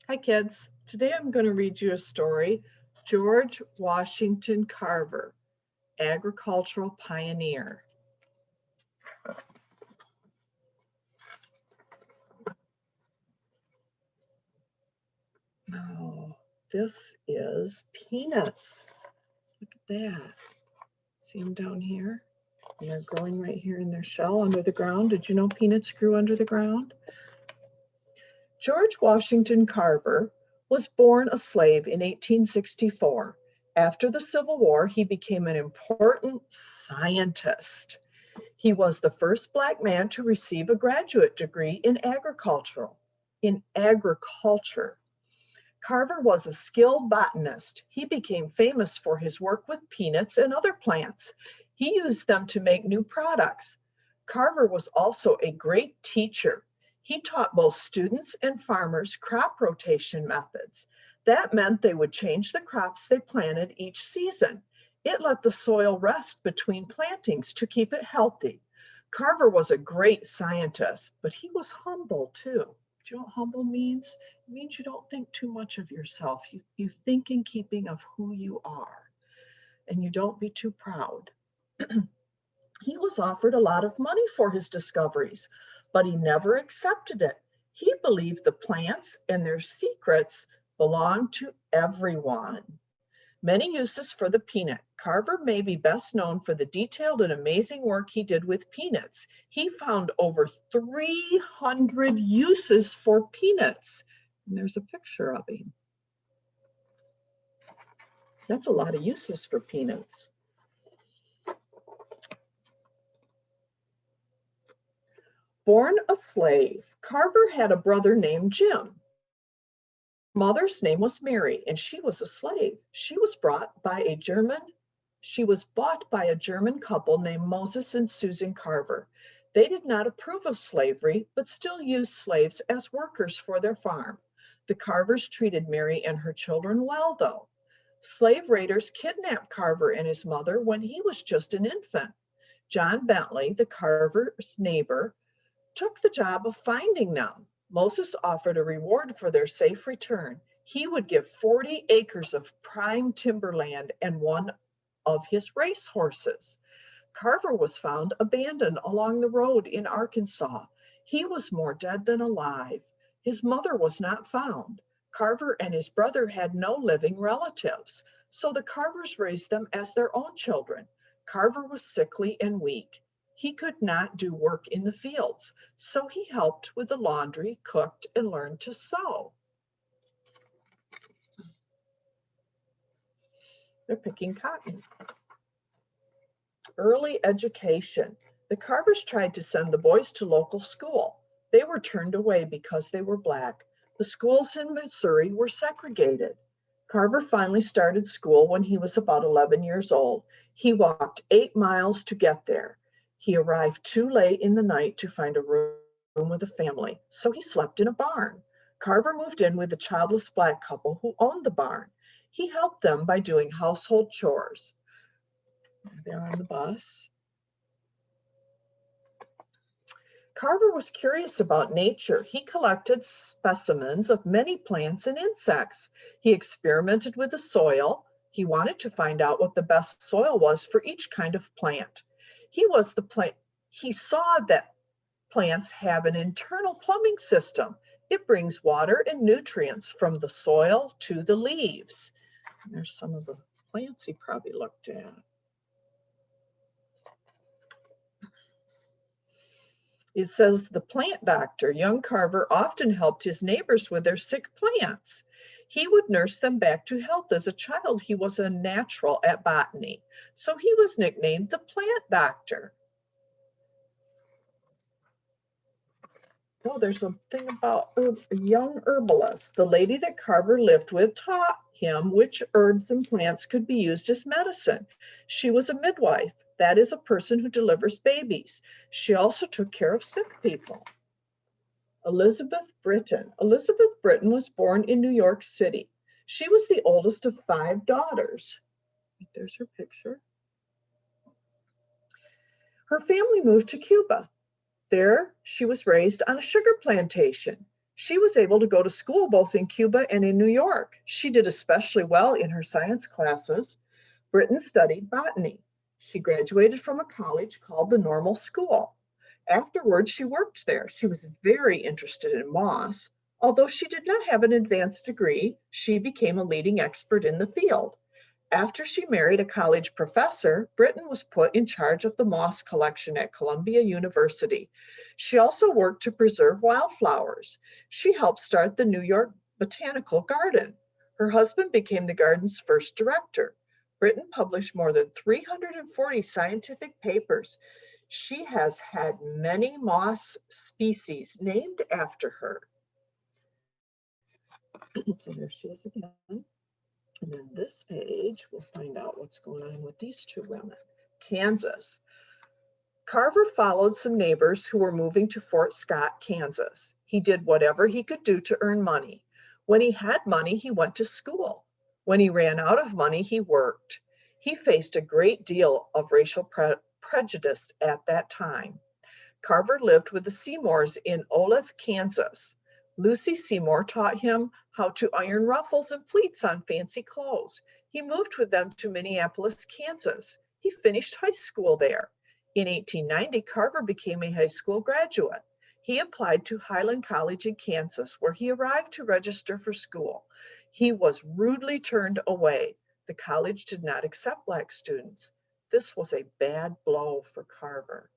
Hi kids, today I'm going to read you a story, George Washington Carver, agricultural pioneer. Oh, this is peanuts. Look at that. See them down here? And they're growing right here in their shell under the ground. Did you know peanuts grew under the ground? George Washington Carver was born a slave in 1864. After the Civil War, he became an important scientist. He was the first Black man to receive a graduate degree in agriculture. Carver was a skilled botanist. He became famous for his work with peanuts and other plants. He used them to make new products. Carver was also a great teacher. He taught both students and farmers crop rotation methods. That meant they would change the crops they planted each season. It let the soil rest between plantings to keep it healthy. Carver was a great scientist, but he was humble too. Do you know what humble means? It means you don't think too much of yourself. You think in keeping of who you are, and you don't be too proud. He was offered a lot of money for his discoveries, but he never accepted it. He believed the plants and their secrets belonged to everyone. Many uses for the peanut. Carver may be best known for the detailed and amazing work he did with peanuts. He found over 300 uses for peanuts. And there's a picture of him. That's a lot of uses for peanuts. Born a slave, Carver had a brother named Jim. Mother's name was Mary, and she was a slave. She was bought by a German couple named Moses and Susan Carver. They did not approve of slavery, but still used slaves as workers for their farm. The Carvers treated Mary and her children well, though. Slave raiders kidnapped Carver and his mother when he was just an infant. John Bentley, the Carver's neighbor, took the job of finding them. Moses offered a reward for their safe return. He would give 40 acres of prime timberland and one of his race horses. Carver was found abandoned along the road in Arkansas. He was more dead than alive. His mother was not found. Carver and his brother had no living relatives, so the Carvers raised them as their own children. Carver was sickly and weak. He could not do work in the fields, so he helped with the laundry, cooked, and learned to sew. They're picking cotton. Early education. The Carvers tried to send the boys to local school. They were turned away because they were Black. The schools in Missouri were segregated. Carver finally started school when he was about 11 years old. He walked 8 miles to get there. He arrived too late in the night to find a room with a family, so he slept in a barn. Carver moved in with a childless Black couple who owned the barn. He helped them by doing household chores. They're on the bus. Carver was curious about nature. He collected specimens of many plants and insects. He experimented with the soil. He wanted to find out what the best soil was for each kind of plant. He saw that plants have an internal plumbing system. It brings water and nutrients from the soil to the leaves. And there's some of the plants he probably looked at. It says the plant doctor, young Carver, often helped his neighbors with their sick plants. He would nurse them back to health. As a child, he was a natural at botany, so he was nicknamed the plant doctor. Oh, there's a thing about a young herbalist. The lady that Carver lived with taught him which herbs and plants could be used as medicine. She was a midwife. That is a person who delivers babies. She also took care of sick people. Elizabeth Britton. Elizabeth Britton was born in New York City. She was the oldest of 5 daughters. There's her picture. Her family moved to Cuba. There, she was raised on a sugar plantation. She was able to go to school both in Cuba and in New York. She did especially well in her science classes. Britton studied botany. She graduated from a college called the Normal School. Afterwards, she worked there. She was very interested in moss. Although she did not have an advanced degree, she became a leading expert in the field. After she married a college professor, Britton was put in charge of the moss collection at Columbia University. She also worked to preserve wildflowers. She helped start the New York Botanical Garden. Her husband became the garden's first director. Britton published more than 340 scientific papers. She has had many moss species named after her. So there she is again. And then this page, we'll find out what's going on with these two women. Kansas. Carver followed some neighbors who were moving to Fort Scott, Kansas. He did whatever he could do to earn money. When he had money, he went to school. When he ran out of money, he worked. He faced a great deal of racial prejudice at that time. Carver lived with the Seymours in Olathe, Kansas. Lucy Seymour taught him how to iron ruffles and pleats on fancy clothes. He moved with them to Minneapolis, Kansas. He finished high school there. In 1890, Carver became a high school graduate. He applied to Highland College in Kansas, where he arrived to register for school. He was rudely turned away. The college did not accept Black students. This was a bad blow for Carver.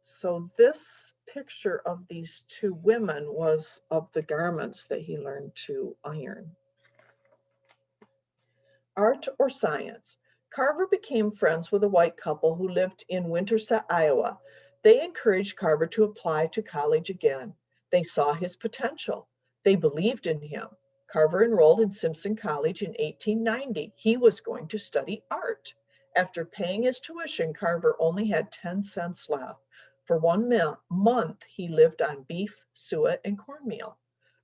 So this picture of these two women was of the garments that he learned to iron. Art or science? Carver became friends with a white couple who lived in Winterset, Iowa. They encouraged Carver to apply to college again. They saw his potential. They believed in him. Carver enrolled in Simpson College in 1890. He was going to study art. After paying his tuition, Carver only had 10 cents left. For 1 month, he lived on beef, suet, and cornmeal.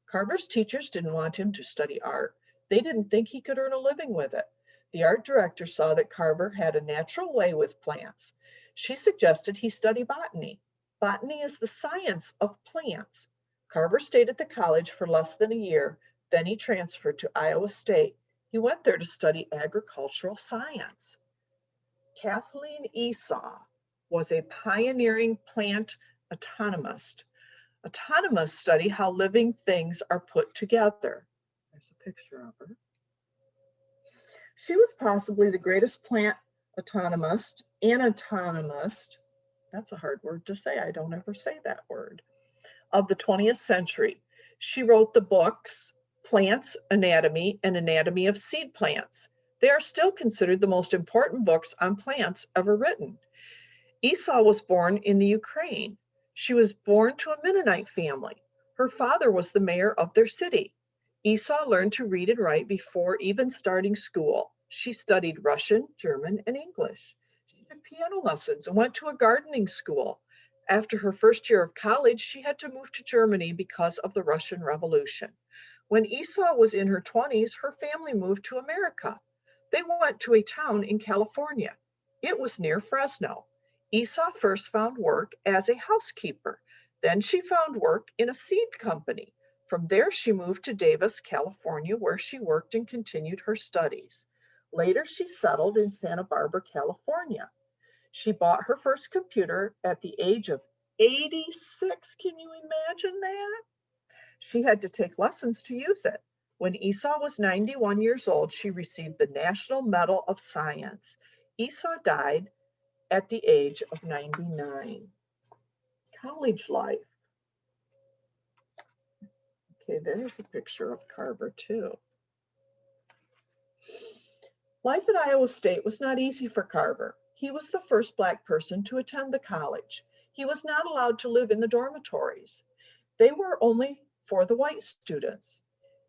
Carver's teachers didn't want him to study art. They didn't think he could earn a living with it. The art director saw that Carver had a natural way with plants. She suggested he study botany. Botany is the science of plants. Carver stayed at the college for less than a year. Then he transferred to Iowa State. He went there to study agricultural science. Kathleen Esau was a pioneering plant autonomist. Autonomists study how living things are put together. There's a picture of her. She was possibly the greatest plant anatomist, that's a hard word to say, I don't ever say that word, of the 20th century. She wrote the books, Plants Anatomy and Anatomy of Seed Plants. They are still considered the most important books on plants ever written. Esau was born in the Ukraine. She was born to a Mennonite family. Her father was the mayor of their city. Esau learned to read and write before even starting school. She studied Russian, German, and English. She took piano lessons and went to a gardening school. After her first year of college, she had to move to Germany because of the Russian Revolution. When Esau was in her 20s, her family moved to America. They went to a town in California. It was near Fresno. Esau first found work as a housekeeper. Then she found work in a seed company. From there, she moved to Davis, California, where she worked and continued her studies. Later, she settled in Santa Barbara, California. She bought her first computer at the age of 86. Can you imagine that? She had to take lessons to use it. When Esau was 91 years old, she received the National Medal of Science. Esau died at the age of 99. College life. Okay, there's a picture of Carver too. Life at Iowa State was not easy for Carver. He was the first Black person to attend the college. He was not allowed to live in the dormitories. They were only for the white students.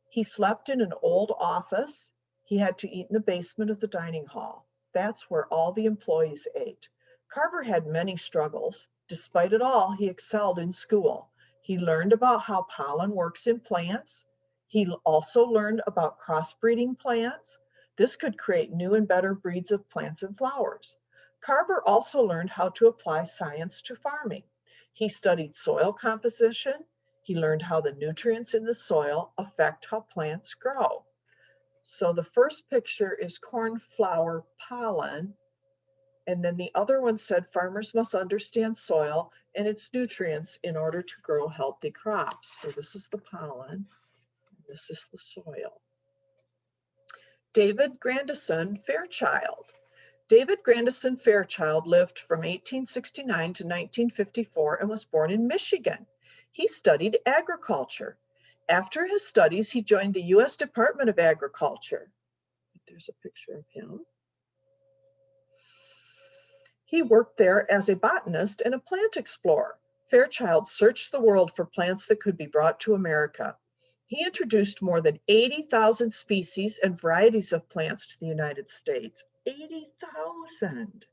He slept in an old office. He had to eat in the basement of the dining hall. That's where all the employees ate. Carver had many struggles. Despite it all, he excelled in school. He learned about how pollen works in plants. He also learned about crossbreeding plants. This could create new and better breeds of plants and flowers. Carver also learned how to apply science to farming. He studied soil composition. He learned how the nutrients in the soil affect how plants grow. So the first picture is cornflower pollen. And then the other one said farmers must understand soil and its nutrients in order to grow healthy crops. So this is the pollen, and this is the soil. David Grandison Fairchild. David Grandison Fairchild lived from 1869 to 1954 and was born in Michigan. He studied agriculture. After his studies, he joined the U.S. Department of Agriculture. There's a picture of him. He worked there as a botanist and a plant explorer. Fairchild searched the world for plants that could be brought to America. He introduced more than 80,000 species and varieties of plants to the United States. 80,000.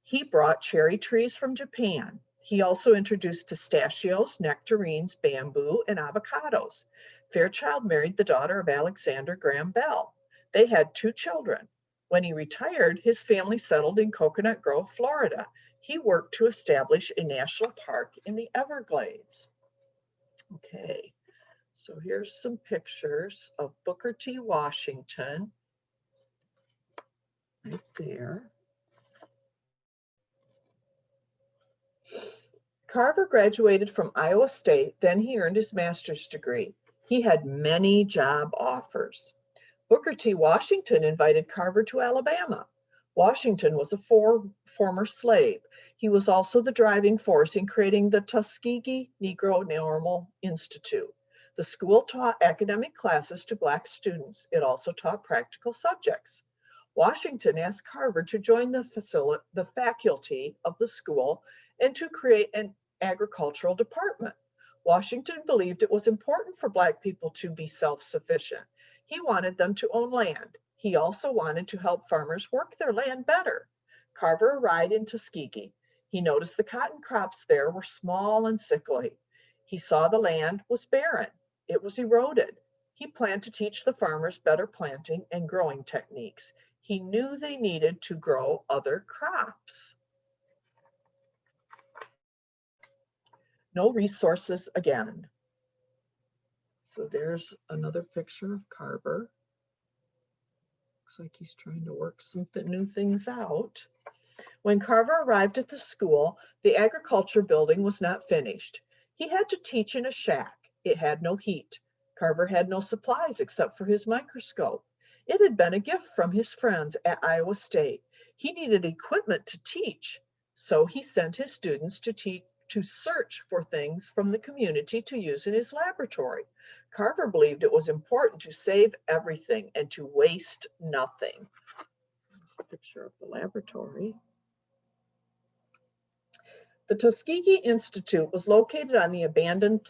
He brought cherry trees from Japan. He also introduced pistachios, nectarines, bamboo, and avocados. Fairchild married the daughter of Alexander Graham Bell. They had 2 children. When he retired, his family settled in Coconut Grove, Florida. He worked to establish a national park in the Everglades. Okay, so here's some pictures of Booker T. Washington, right there. Carver graduated from Iowa State, then he earned his master's degree. He had many job offers. Booker T. Washington invited Carver to Alabama. Washington was a former slave. He was also the driving force in creating the Tuskegee Negro Normal Institute. The school taught academic classes to Black students. It also taught practical subjects. Washington asked Carver to join the faculty of the school and to create an agricultural department. Washington believed it was important for Black people to be self-sufficient. He wanted them to own land. He also wanted to help farmers work their land better. Carver arrived in Tuskegee. He noticed the cotton crops there were small and sickly. He saw the land was barren. It was eroded. He planned to teach the farmers better planting and growing techniques. He knew they needed to grow other crops. No resources again. So there's another picture of Carver. Looks like he's trying to work some new things out. When Carver arrived at the school, the agriculture building was not finished. He had to teach in a shack. It had no heat. Carver had no supplies except for his microscope. It had been a gift from his friends at Iowa State. He needed equipment to teach, so he sent his students to search for things from the community to use in his laboratory. Carver believed it was important to save everything and to waste nothing. Here's a picture of the laboratory. The Tuskegee Institute was located on an abandoned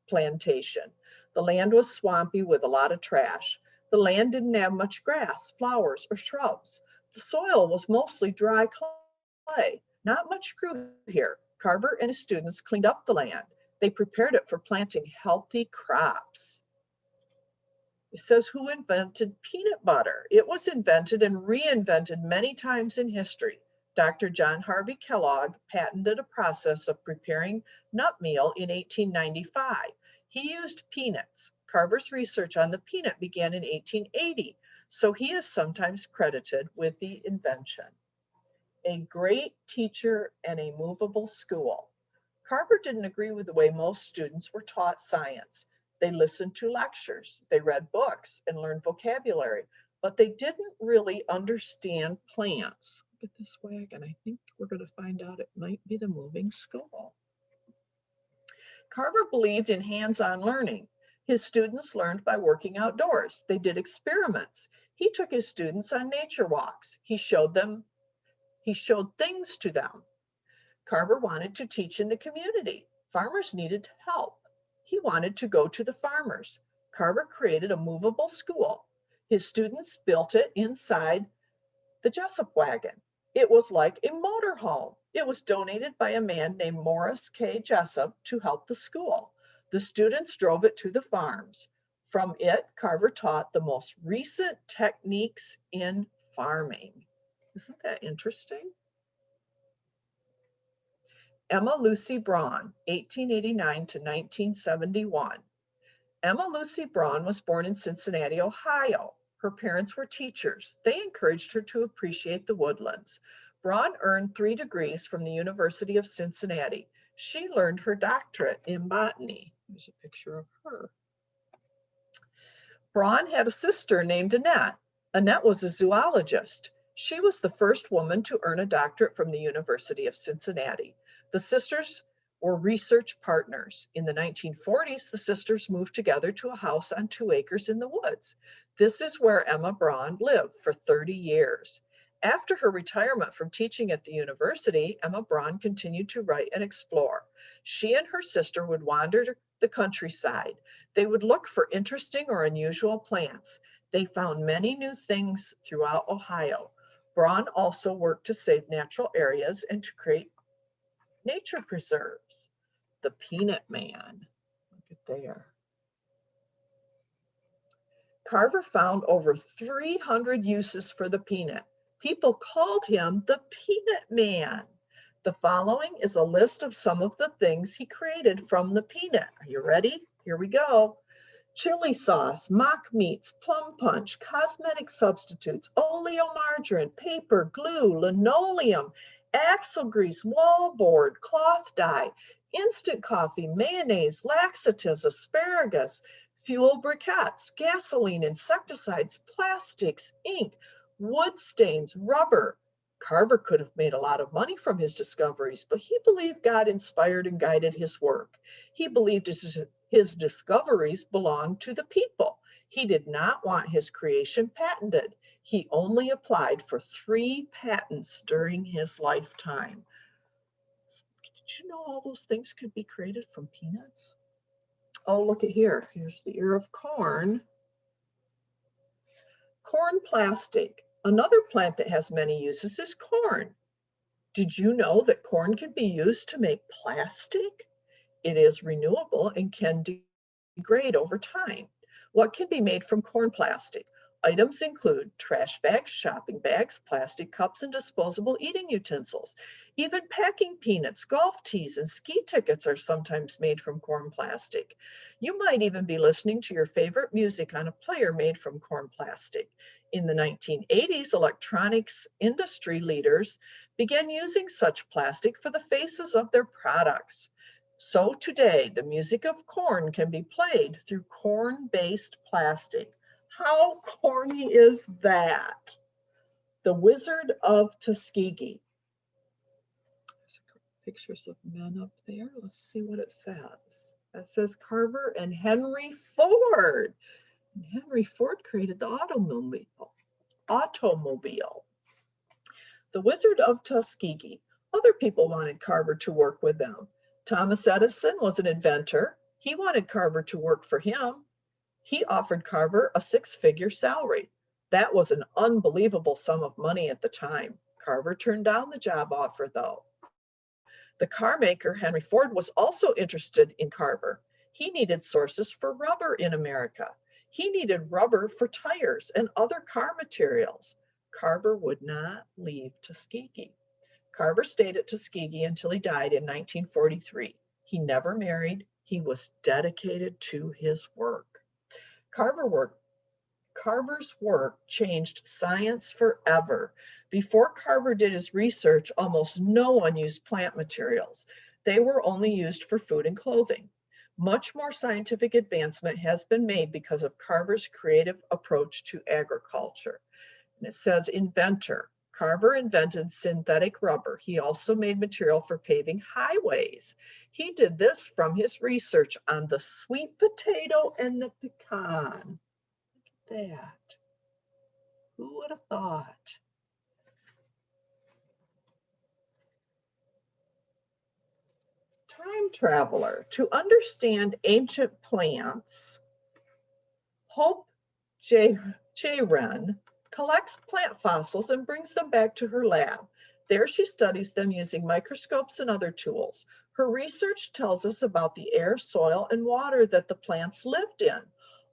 plantation. The land was swampy with a lot of trash. The land didn't have much grass, flowers, or shrubs. The soil was mostly dry clay. Not much grew here. Carver and his students cleaned up the land. They prepared it for planting healthy crops. It says, who invented peanut butter? It was invented and reinvented many times in history. Dr. John Harvey Kellogg patented a process of preparing nut meal in 1895. He used peanuts. Carver's research on the peanut began in 1880, so he is sometimes credited with the invention. A great teacher and a movable school. Carver didn't agree with the way most students were taught science. They listened to lectures, they read books and learned vocabulary, but they didn't really understand plants. Look at this wagon. I think we're going to find out it might be the moving school. Carver believed in hands-on learning. His students learned by working outdoors. They did experiments. He took his students on nature walks. He showed things to them. Carver wanted to teach in the community. Farmers needed help. He wanted to go to the farmers. Carver created a movable school. His students built it inside the Jessup wagon. It was like a motorhome. It was donated by a man named Morris K. Jessup to help the school. The students drove it to the farms. From it, Carver taught the most recent techniques in farming. Isn't that interesting? Emma Lucy Braun, 1889 to 1971. Emma Lucy Braun was born in Cincinnati, Ohio. Her parents were teachers. They encouraged her to appreciate the woodlands. Braun earned 3 degrees from the University of Cincinnati. She learned her doctorate in botany. Here's a picture of her. Braun had a sister named Annette. Annette was a zoologist. She was the first woman to earn a doctorate from the University of Cincinnati. The sisters were research partners. In the 1940s, the sisters moved together to a house on 2 acres in the woods. This is where Emma Braun lived for 30 years. After her retirement from teaching at the university, Emma Braun continued to write and explore. She and her sister would wander the countryside. They would look for interesting or unusual plants. They found many new things throughout Ohio. Braun also worked to save natural areas and to create nature preserves. The Peanut Man. Look at there. Carver found over 300 uses for the peanut. People called him the Peanut Man. The following is a list of some of the things he created from the peanut. Are you ready? Here we go. Chili sauce, mock meats, plum punch, cosmetic substitutes, oleomargarine, paper, glue, linoleum, axle grease, wallboard, cloth dye, instant coffee, mayonnaise, laxatives, asparagus, fuel briquettes, gasoline, insecticides, plastics, ink, wood stains, rubber. Carver could have made a lot of money from his discoveries, but he believed God inspired and guided his work. He believed his discoveries belonged to the people. He did not want his creation patented. He only applied for 3 patents during his lifetime. Did you know all those things could be created from peanuts? Oh, look at here. Here's the ear of corn. Corn plastic. Another plant that has many uses is corn. Did you know that corn can be used to make plastic? It is renewable and can degrade over time. What can be made from corn plastic? Items include trash bags, shopping bags, plastic cups, and disposable eating utensils. Even packing peanuts, golf tees, and ski tickets are sometimes made from corn plastic. You might even be listening to your favorite music on a player made from corn plastic. In the 1980s, electronics industry leaders began using such plastic for the faces of their products. So today, the music of corn can be played through corn-based plastic. How corny is that? The Wizard of Tuskegee. There's pictures of men up there. Let's see what it says. It says Carver and Henry Ford. And Henry Ford created the automobile. The Wizard of Tuskegee. Other people wanted Carver to work with them. Thomas Edison was an inventor. He wanted Carver to work for him. He offered Carver a 6-figure salary. That was an unbelievable sum of money at the time. Carver turned down the job offer, though. The car maker Henry Ford was also interested in Carver. He needed sources for rubber in America. He needed rubber for tires and other car materials. Carver would not leave Tuskegee. Carver stayed at Tuskegee until he died in 1943. He never married. He was dedicated to his work. Carver's work changed science forever. Before Carver did his research, almost no one used plant materials. They were only used for food and clothing. Much more scientific advancement has been made because of Carver's creative approach to agriculture. And it says inventor. Carver invented synthetic rubber. He also made material for paving highways. He did this from his research on the sweet potato and the pecan. Look at that. Who would have thought? Time traveler. To understand ancient plants, Hope J Ren collects plant fossils and brings them back to her lab. There she studies them using microscopes and other tools. Her research tells us about the air, soil, and water that the plants lived in.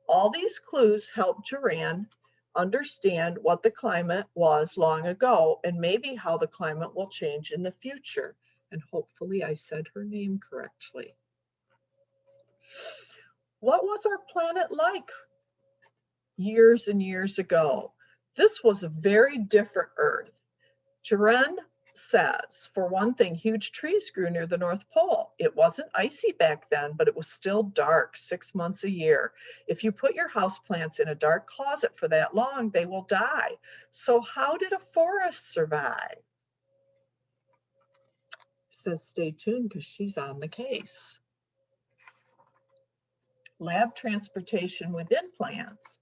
All these clues help J Ren understand what the climate was long ago and maybe how the climate will change in the future. And hopefully I said her name correctly. What was our planet like years and years ago? This was a very different Earth. J Ren says, for one thing, huge trees grew near the North Pole. It wasn't icy back then, but it was still dark 6 months a year. If you put your houseplants in a dark closet for that long, they will die. So how did a forest survive? Says stay tuned because she's on the case. Lab transportation within plants.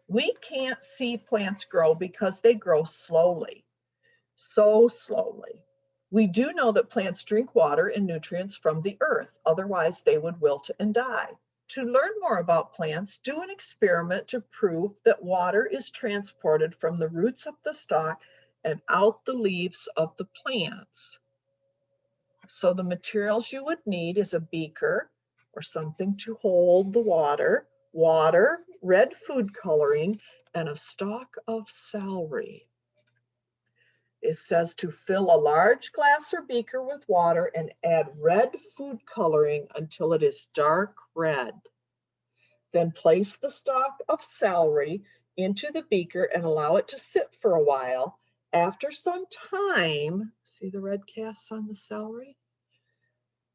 We can't see plants grow because they grow slowly, so slowly. We do know that plants drink water and nutrients from the earth, otherwise they would wilt and die. To learn more about plants, do an experiment to prove that water is transported from the roots of the stalk and out the leaves of the plants. So the materials you would need is a beaker or something to hold the water, red food coloring, and a stalk of celery. It says to fill a large glass or beaker with water and add red food coloring until it is dark red. Then place the stalk of celery into the beaker and allow it to sit for a while. After some time, see the red casts on the celery?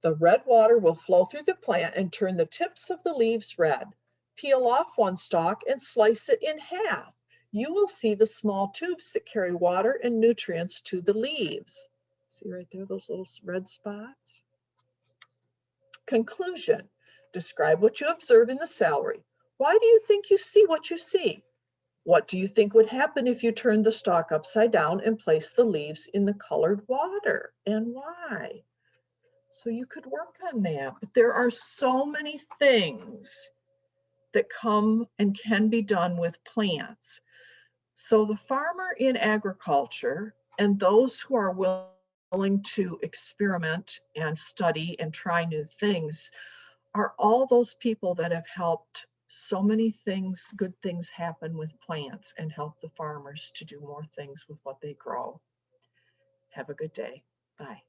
The red water will flow through the plant and turn the tips of the leaves red. Peel off one stalk and slice it in half. You will see the small tubes that carry water and nutrients to the leaves. See right there, those little red spots? Conclusion. Describe what you observe in the celery. Why do you think you see what you see? What do you think would happen if you turned the stalk upside down and placed the leaves in the colored water? And why? So you could work on that, but there are so many things that come and can be done with plants. So the farmer in agriculture and those who are willing to experiment and study and try new things are all those people that have helped so many things, good things happen with plants and help the farmers to do more things with what they grow. Have a good day. Bye.